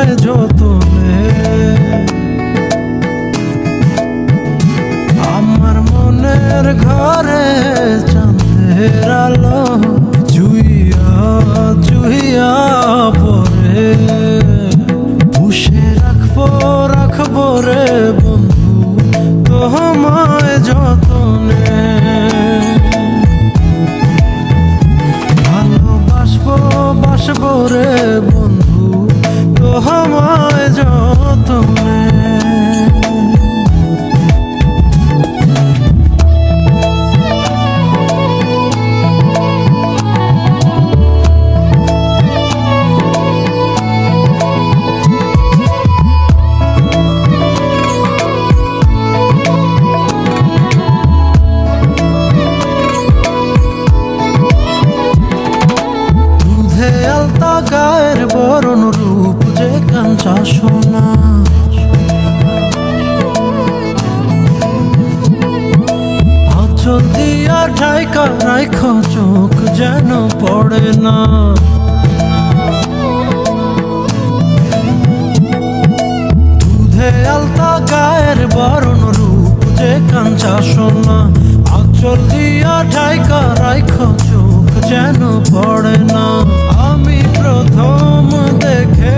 আমায় যতনে। আমার মনের ঘরে চাঁদের আলো জুইয়া জুইয়া পরে, পুষে রাখবো রে বন্ধু তোমায় যতনে। ভালোবাসবো রে বন্ধু তোমায় যতনে। আলতা গায়ের বরণ রূপ যে কাঞ্চা সোনা, আঁচল দিয়া ঢাইকা রাইখো চোখ যেন পড়ে না। দুধে আলতা গায়ের বরণ রূপ যে কাঞ্চা সোনা, আঁচল দিয়া ঢাইকা রাইখো চোখ যেন পড়ে না। আমি প্রথম দেখে